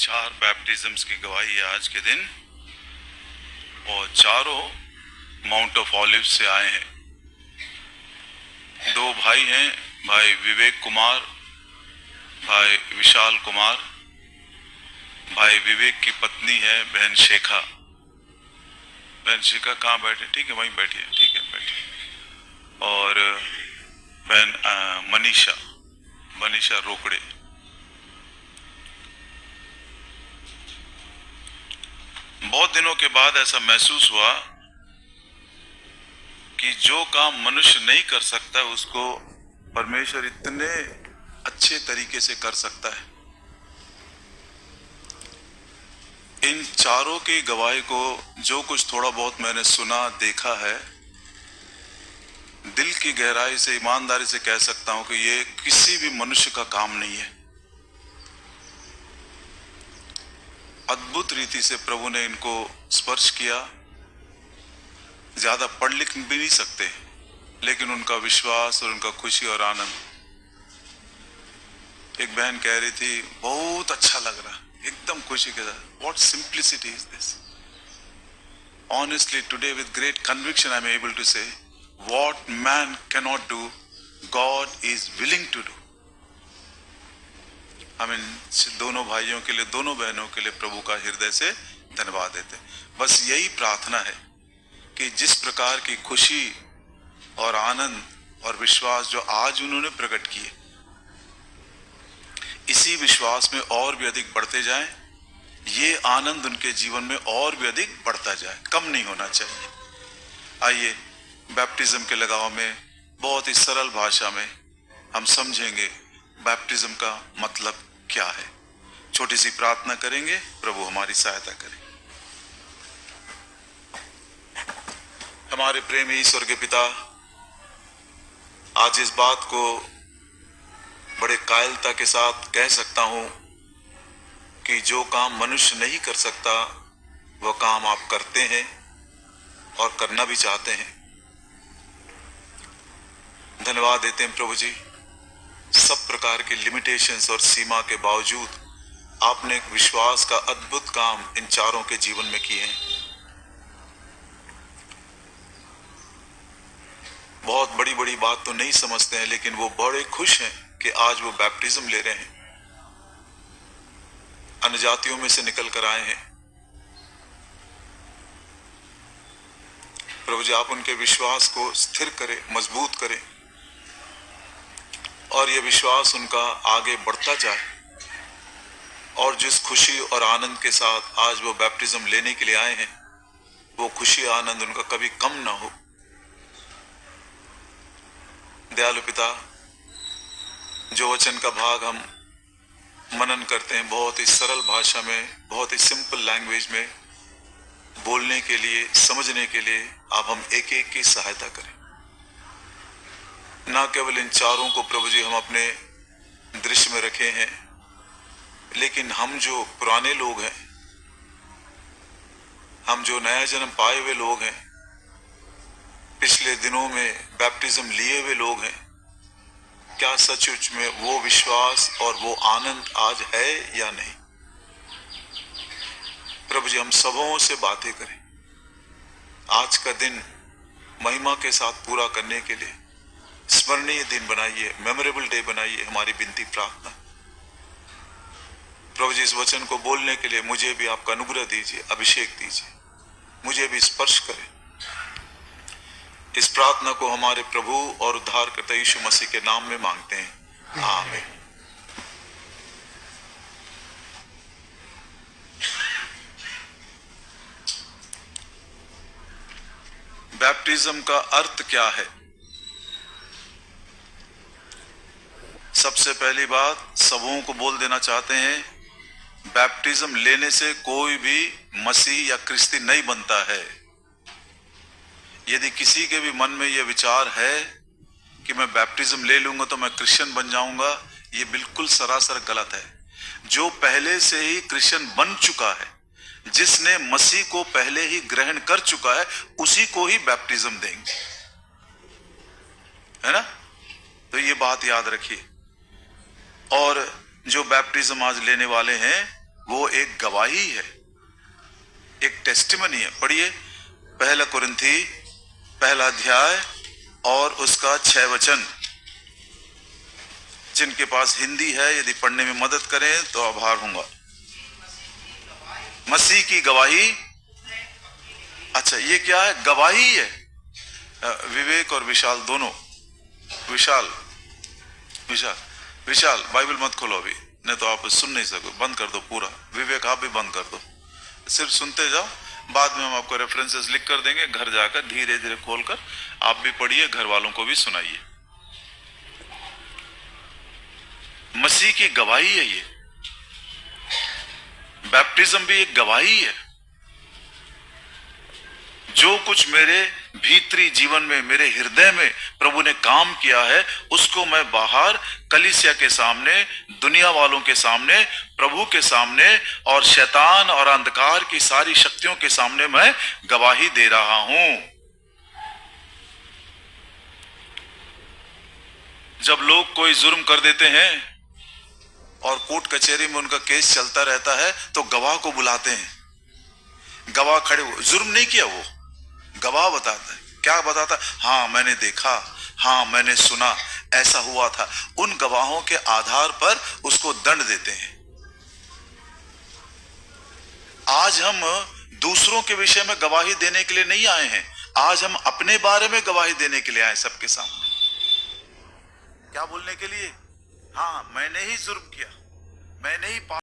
चार बैप्टिज्म्स की गवाही है आज के दिन, और चारों माउंट ऑफ ऑलिव से आए हैं। दो भाई हैं, भाई विवेक कुमार, भाई विशाल कुमार। भाई विवेक की पत्नी है बहन शेखा। बहन शेखा कहाँ बैठे? ठीक है, वहीं बैठिए, ठीक है, बैठिए। और बहन मनीषा, मनीषा रोकड़े। बहुत दिनों के बाद ऐसा महसूस हुआ कि जो काम मनुष्य नहीं कर सकता उसको परमेश्वर इतने अच्छे तरीके से कर सकता है। इन चारों की गवाही को जो कुछ थोड़ा बहुत मैंने सुना देखा है, दिल की गहराई से ईमानदारी से कह सकता हूं कि ये किसी भी मनुष्य का काम नहीं है। अद्भुत रीति से प्रभु ने इनको स्पर्श किया। ज्यादा पढ़ लिख भी नहीं सकते, लेकिन उनका विश्वास और उनका खुशी और आनंद। एक बहन कह रही थी बहुत अच्छा लग रहा, एकदम खुशी के साथ। What simplicity is this. Honestly today with great conviction I am able to say what man cannot do God is willing to do. हम इन दोनों भाइयों के लिए, दोनों बहनों के लिए प्रभु का हृदय से धन्यवाद देते। बस यही प्रार्थना है कि जिस प्रकार की खुशी और आनंद और विश्वास जो आज उन्होंने प्रकट किए, इसी विश्वास में और भी अधिक बढ़ते जाएं। ये आनंद उनके जीवन में और भी अधिक बढ़ता जाए, कम नहीं होना चाहिए। आइए बैप्टिज्म के लगाव में बहुत ही सरल भाषा में हम समझेंगे बैप्टिज्म का मतलब क्या है। छोटी सी प्रार्थना करेंगे, प्रभु हमारी सहायता करें। हमारे प्रेमी ईश्वर के पिता, आज इस बात को बड़े कायलता के साथ कह सकता हूं कि जो काम मनुष्य नहीं कर सकता वह काम आप करते हैं और करना भी चाहते हैं। धन्यवाद देते हैं प्रभु जी, सब प्रकार के लिमिटेशंस और सीमा के बावजूद आपने एक विश्वास का अद्भुत काम इन चारों के जीवन में किए हैं। बहुत बड़ी बड़ी बात तो नहीं समझते हैं, लेकिन वो बड़े खुश हैं कि आज वो बैप्टिज्म ले रहे हैं, अन्य जातियों में से निकल कर आए हैं। प्रभु जी, आप उनके विश्वास को स्थिर करें, मजबूत करें, और ये विश्वास उनका आगे बढ़ता जाए, और जिस खुशी और आनंद के साथ आज वो बैप्टिज्म लेने के लिए आए हैं, वो खुशी आनंद उनका कभी कम ना हो। दयालु पिता, जो वचन का भाग हम मनन करते हैं, बहुत ही सरल भाषा में, बहुत ही सिंपल लैंग्वेज में बोलने के लिए, समझने के लिए आप हम एक एक की सहायता करें। ना केवल इन चारों को प्रभु जी हम अपने दृश्य में रखे हैं, लेकिन हम जो पुराने लोग हैं, हम जो नया जन्म पाए हुए लोग हैं, पिछले दिनों में बैप्टिज्म लिए हुए लोग हैं, क्या सचमुच में वो विश्वास और वो आनंद आज है या नहीं? प्रभु जी, हम सबों से बातें करें। आज का दिन महिमा के साथ पूरा करने के लिए स्मरणीय दिन बनाइए, मेमोरेबल डे बनाइए, हमारी विनती प्रार्थना। प्रभु जी, इस वचन को बोलने के लिए मुझे भी आपका अनुग्रह दीजिए, अभिषेक दीजिए, मुझे भी स्पर्श करें। इस प्रार्थना को हमारे प्रभु और उद्धारकर्ता यीशु मसीह के नाम में मांगते हैं, आमीन। बैप्टिज्म का अर्थ क्या है? सबसे पहली बात सबों को बोल देना चाहते हैं, बैप्टिज्म लेने से कोई भी मसीह या क्रिस्ती नहीं बनता है। यदि किसी के भी मन में यह विचार है कि मैं बैप्टिज्म ले लूंगा तो मैं क्रिश्चियन बन जाऊंगा, यह बिल्कुल सरासर गलत है। जो पहले से ही क्रिश्चियन बन चुका है, जिसने मसीह को पहले ही ग्रहण कर चुका है, उसी को ही बैप्टिज्म देंगे, है ना? तो ये बात याद रखिए। और जो बैप्टिज्म आज लेने वाले हैं वो एक गवाही है, एक टेस्टिमनी है। पढ़िए पहला कुरिन्थी पहला अध्याय और उसका 6 वचन। जिनके पास हिंदी है यदि पढ़ने में मदद करें तो आभार होगा। मसीह की गवाही। अच्छा ये क्या है? गवाही है। विवेक और विशाल दोनों। विशाल विशाल विशाल बाइबल मत खोलो अभी, नहीं तो आप सुन नहीं सको। बंद कर दो पूरा। विवेक आप भी बंद कर दो, सिर्फ सुनते जाओ। बाद में हम आपको रेफरेंसेस लिख कर देंगे, घर जाकर धीरे धीरे खोलकर आप भी पढ़िए, घर वालों को भी सुनाइए। मसीह की गवाही है ये। बैप्टिज्म भी एक गवाही है। जो कुछ मेरे भीतरी जीवन में, मेरे हृदय में प्रभु ने काम किया है, उसको मैं बाहर कलीसिया के सामने, दुनिया वालों के सामने, प्रभु के सामने और शैतान और अंधकार की सारी शक्तियों के सामने मैं गवाही दे रहा हूं। जब लोग कोई जुर्म कर देते हैं और कोर्ट कचहरी में उनका केस चलता रहता है तो गवाह को बुलाते हैं। गवाह खड़े हो, जुर्म नहीं किया, वो गवाह बताता है। क्या बताता है? हाँ मैंने देखा, हाँ मैंने सुना, ऐसा हुआ था। उन गवाहों के आधार पर उसको दंड देते हैं। आज हम दूसरों के विषय में गवाही देने के लिए नहीं आए हैं, आज हम अपने बारे में गवाही देने के लिए आए सबके सामने। क्या बोलने के लिए? हाँ मैंने ही जुर्म किया, मैंने ही